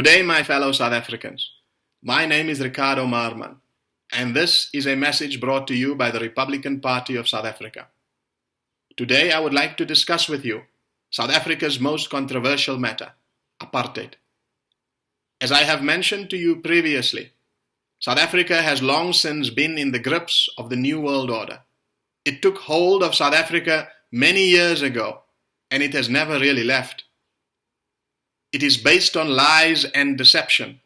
Good day, my fellow South Africans. My name is Ricardo Marman, and this is a message brought to you by the Republican Party of South Africa. Today, I would like to discuss with you South Africa's most controversial matter, apartheid. As I have mentioned to you previously, South Africa has long since been in the grips of the New World Order. It took hold of South Africa many years ago, and it has never really left. It is based on lies and deception.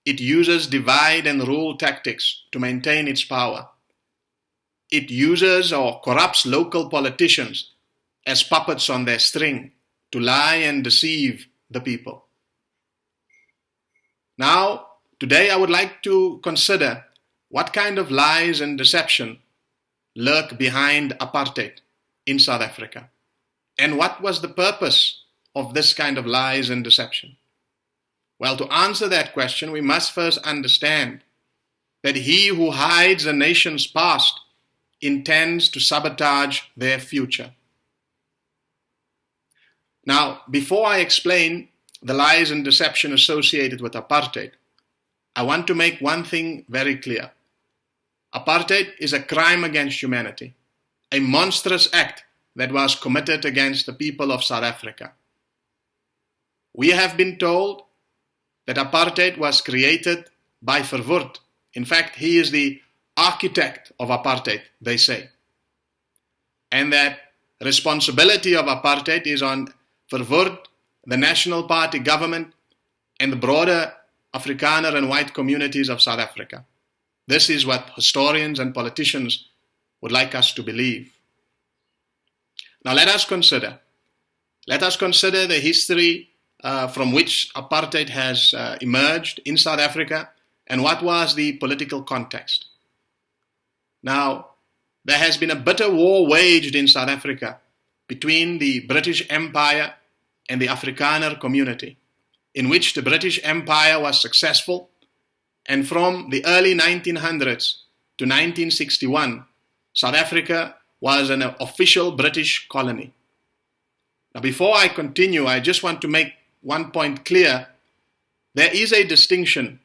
It uses divide and rule tactics to maintain its power. It uses or corrupts local politicians as puppets on their string to lie and deceive the people. Now, today I would like to consider what kind of lies and deception lurk behind apartheid in South Africa, and what was the purpose of this kind of lies and deception. Well, to answer that question, we must first understand that he who hides a nation's past intends to sabotage their future. Now, before I explain the lies and deception associated with apartheid, I want to make one thing very clear. Apartheid is a crime against humanity, a monstrous act that was committed against the people of South Africa. We have been told that apartheid was created by Verwoerd. In fact, he is the architect of apartheid, they say. And that responsibility of apartheid is on Verwoerd, the National Party government, and the broader Afrikaner and white communities of South Africa. This is what historians and politicians would like us to believe. Now let us consider the history from which apartheid has emerged in South Africa, and what was the political context. Now, there has been a bitter war waged in South Africa between the British Empire and the Afrikaner community, in which the British Empire was successful, and from the early 1900s to 1961, South Africa was an official British colony. Now, before I continue, I just want to make one point clear. There is a distinction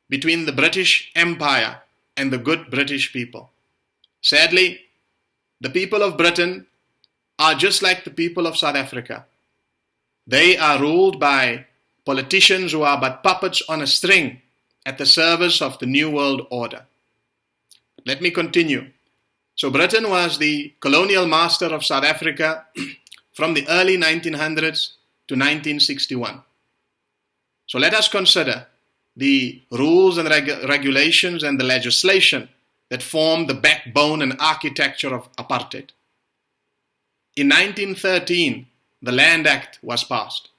between the British Empire and the good British people. Sadly, the people of Britain are just like the people of South Africa. They are ruled by politicians who are but puppets on a string at the service of the New World Order. Let me continue. So Britain was the colonial master of South Africa from the early 1900s to 1961. So let us consider the rules and regulations and the legislation that formed the backbone and architecture of apartheid. In 1913, the Land Act was passed.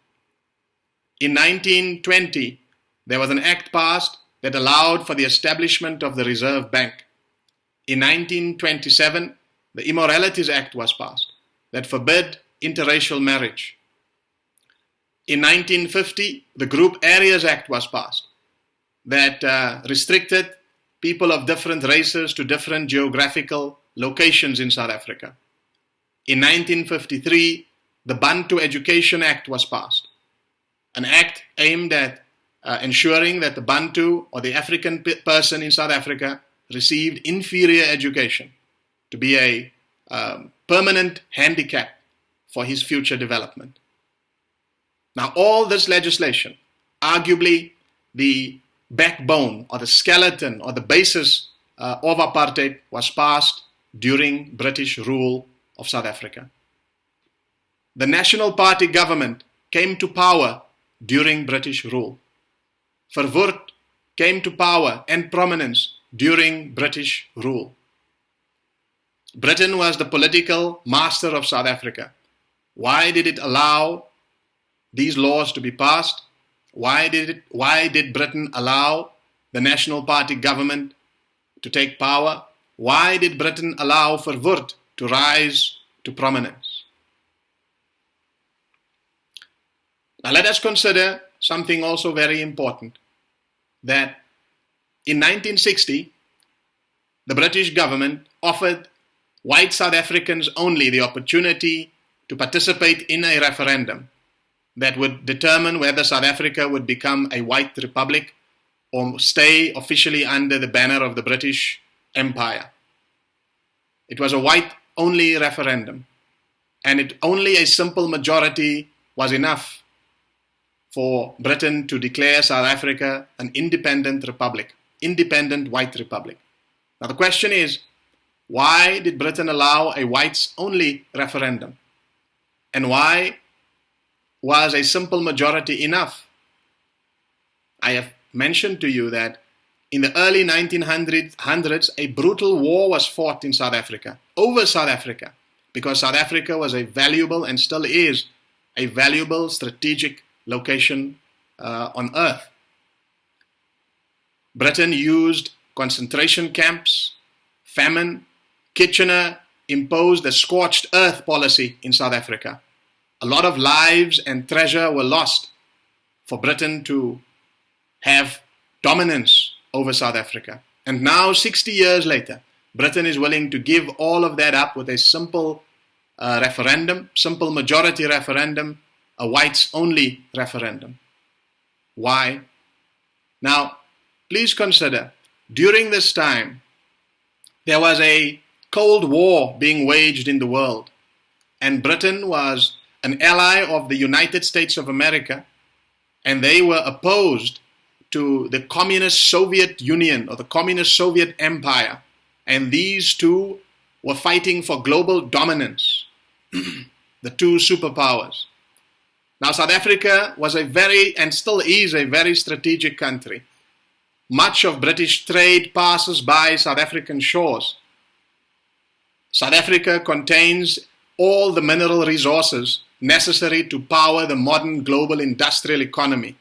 In 1920, there was an act passed that allowed for the establishment of the Reserve Bank. In 1927, the Immoralities Act was passed that forbid interracial marriage. In 1950, the Group Areas Act was passed that restricted people of different races to different geographical locations in South Africa. In 1953, the Bantu Education Act was passed, an act aimed at ensuring that the Bantu or the African person in South Africa received inferior education to be a permanent handicap for his future development. Now, all this legislation, arguably the backbone or the skeleton or the basis of apartheid, was passed during British rule of South Africa. The National Party government came to power during British rule. Verwoerd came to power and prominence during British rule. Britain was the political master of South Africa. Why did it allow these laws to be passed? Why did Britain allow the National Party government to take power? Why did Britain allow Verwoerd to rise to prominence? Now let us consider something also very important, that in 1960, the British government offered white South Africans only the opportunity to participate in a referendum that would determine whether South Africa would become a white republic or stay officially under the banner of the British Empire. It was a white-only referendum, and only a simple majority was enough for Britain to declare South Africa an independent republic, independent white republic. Now the question is, why did Britain allow a whites-only referendum? And why was a simple majority enough? I have mentioned to you that in the early 1900s, a brutal war was fought in South Africa, over South Africa, because South Africa was a valuable, and still is, a valuable strategic location on earth. Britain used concentration camps, famine. Kitchener imposed a scorched earth policy in South Africa. A lot of lives and treasure were lost for Britain to have dominance over South Africa. And now, 60 years later, Britain is willing to give all of that up with a simple referendum, simple majority referendum, a whites-only referendum. Why? Now, please consider, during this time, there was a Cold War being waged in the world, and Britain was an ally of the United States of America, and they were opposed to the Communist Soviet Union or the Communist Soviet Empire, and these two were fighting for global dominance, the two superpowers. Now, South Africa was a very, and still is a very strategic country. Much of British trade passes by South African shores. South Africa contains all the mineral resources necessary to power the modern global industrial economy,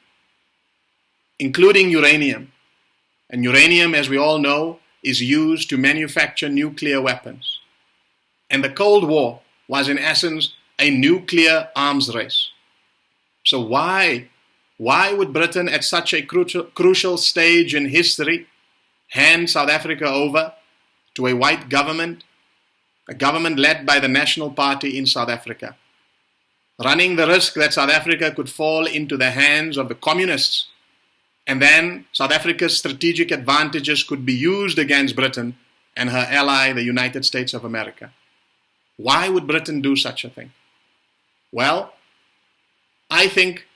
including uranium. And uranium, as we all know, is used to manufacture nuclear weapons. And the Cold War was in essence a nuclear arms race. So why would Britain at such a crucial stage in history hand South Africa over to a white government, a government led by the National Party in South Africa, running the risk that South Africa could fall into the hands of the communists, and then South Africa's strategic advantages could be used against Britain and her ally, the United States of America? Why would Britain do such a thing? Well, I think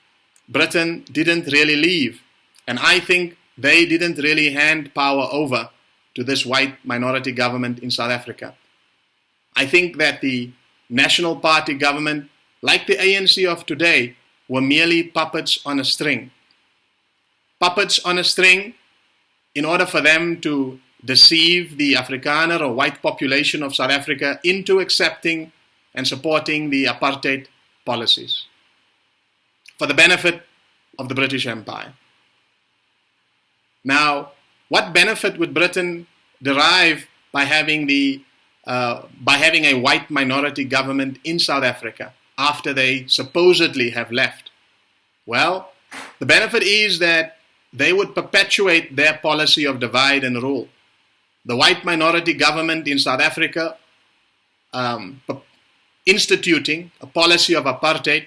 Britain didn't really leave, and I think they didn't really hand power over to this white minority government in South Africa. I think that the National Party government, like the ANC of today, were merely puppets on a string. Puppets on a string in order for them to deceive the Afrikaner or white population of South Africa into accepting and supporting the apartheid policies for the benefit of the British Empire. Now, what benefit would Britain derive by having a white minority government in South Africa after they supposedly have left? Well, the benefit is that they would perpetuate their policy of divide and rule. The white minority government in South Africa instituting a policy of apartheid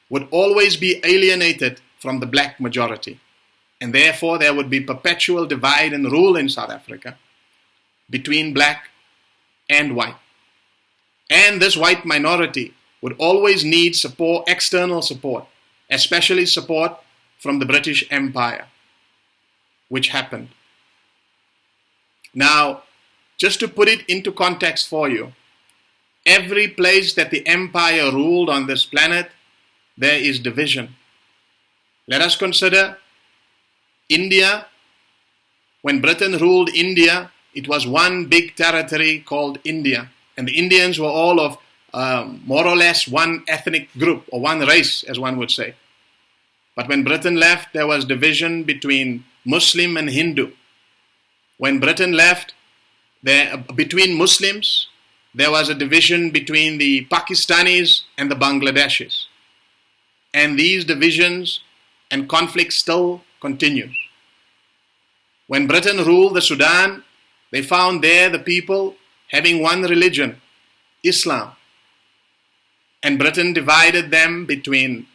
would always be alienated from the black majority. And therefore there would be perpetual divide and rule in South Africa between black and white. And this white minority would always need support, external support, especially support from the British Empire, which happened. Now, just to put it into context for you, every place that the empire ruled on this planet, there is division. Let us consider India. When Britain ruled India, it was one big territory called India. And the Indians were all of more or less one ethnic group, or one race, as one would say. But when Britain left, there was division between Muslim and Hindu. When Britain left, between Muslims, there was a division between the Pakistanis and the Bangladeshis. And these divisions and conflicts still continue. When Britain ruled the Sudan, they found there the people having one religion, Islam. And Britain divided them between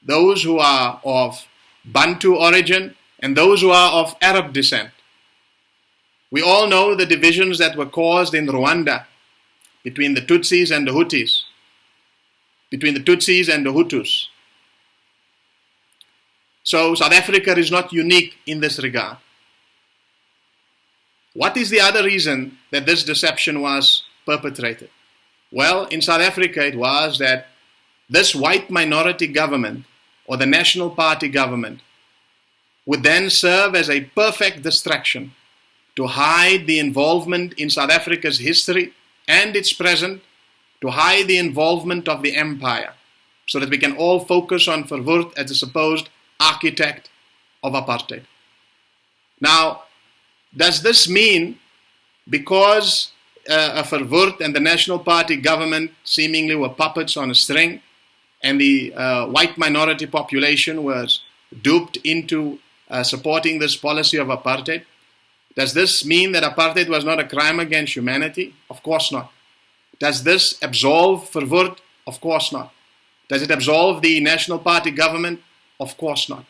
those who are of Bantu origin, and those who are of Arab descent. We all know the divisions that were caused in Rwanda between the Tutsis and the Hutus, between the Tutsis and the Hutus. So South Africa is not unique in this regard. What is the other reason that this deception was perpetrated? Well, in South Africa it was that this white minority government, or the National Party government, would then serve as a perfect distraction to hide the involvement in South Africa's history and its present, to hide the involvement of the empire, so that we can all focus on Verwoerd as a supposed architect of apartheid. Now, does this mean because Verwoerd and the National Party government seemingly were puppets on a string, and the white minority population was duped into supporting this policy of apartheid? Does this mean that apartheid was not a crime against humanity? Of course not. Does this absolve Verwoerd? Of course not. Does it absolve the National Party government? Of course not.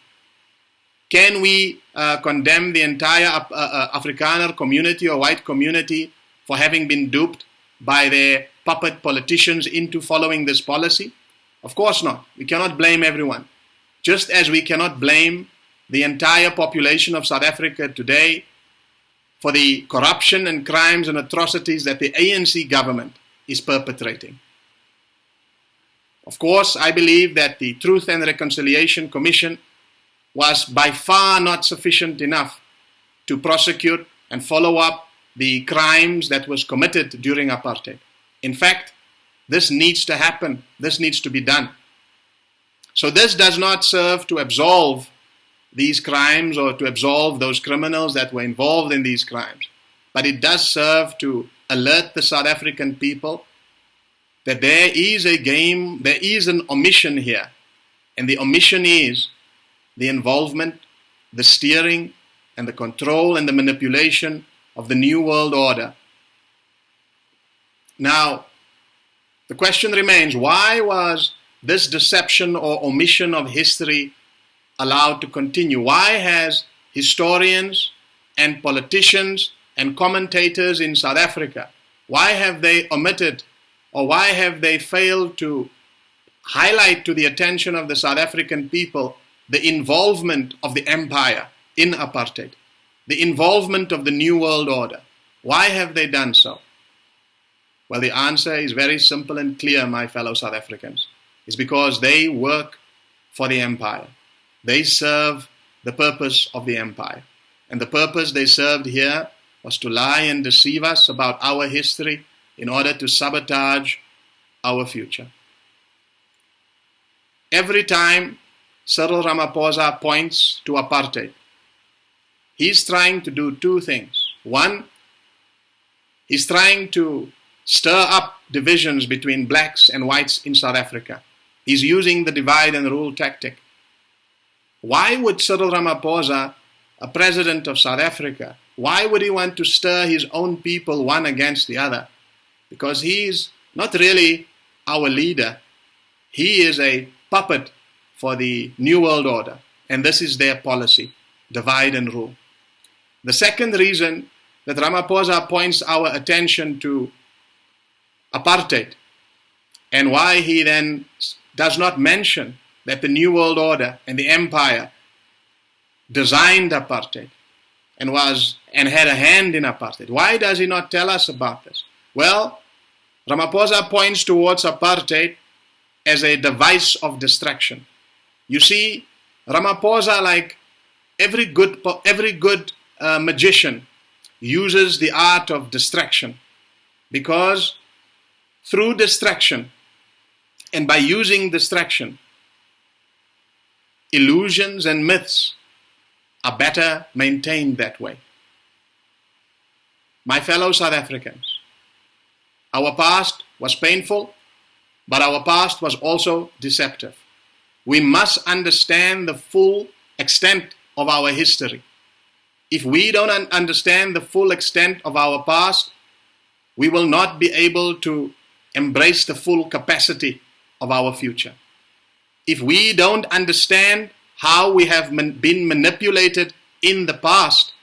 Can we condemn the entire Afrikaner community or white community for having been duped by their puppet politicians into following this policy? Of course not. We cannot blame everyone. Just as we cannot blame the entire population of South Africa today for the corruption and crimes and atrocities that the ANC government is perpetrating. Of course, I believe that the Truth and Reconciliation Commission was by far not sufficient enough to prosecute and follow up the crimes that was committed during apartheid. In fact, this needs to happen. This needs to be done. So this does not serve to absolve these crimes or to absolve those criminals that were involved in these crimes. But it does serve to alert the South African people that there is an omission here. And the omission is the involvement, the steering, and the control and the manipulation of the New World Order. Now, the question remains, why was this deception or omission of history allowed to continue? Why has historians and politicians and commentators in South Africa, why have they omitted or why have they failed to highlight to the attention of the South African people the involvement of the empire in apartheid, the involvement of the New World Order? Why have they done so? Well, the answer is very simple and clear, my fellow South Africans. It's because they work for the empire. They serve the purpose of the empire. And the purpose they served here was to lie and deceive us about our history in order to sabotage our future. Every time Cyril Ramaphosa points to apartheid, he's trying to do two things. One, he's trying to stir up divisions between blacks and whites in South Africa. He's using the divide and rule tactic. Why would Cyril Ramaphosa, a president of South Africa, why would he want to stir his own people one against the other? Because he's not really our leader. He is a puppet for the New World Order. And this is their policy, divide and rule. The second reason that Ramaphosa points our attention to apartheid, and why he then does not mention that the New World Order and the empire designed apartheid and had a hand in apartheid. Why does he not tell us about this? Well, Ramaphosa points towards apartheid as a device of distraction. You see, Ramaphosa, like every good magician, uses the art of distraction, because through distraction and by using distraction, illusions and myths are better maintained that way. My fellow South Africans, our past was painful, but our past was also deceptive. We must understand the full extent of our history. If we don't understand the full extent of our past, we will not be able to embrace the full capacity of our future. if we don't understand how we have been manipulated in the past,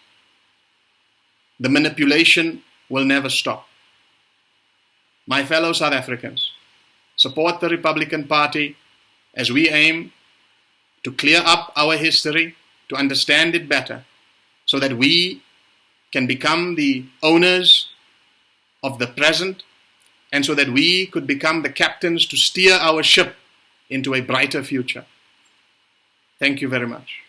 the manipulation will never stop. My fellow South Africans, support the Republican Party as we aim to clear up our history, to understand it better, so that we can become the owners of the present, and so that we could become the captains to steer our ship into a brighter future. Thank you very much.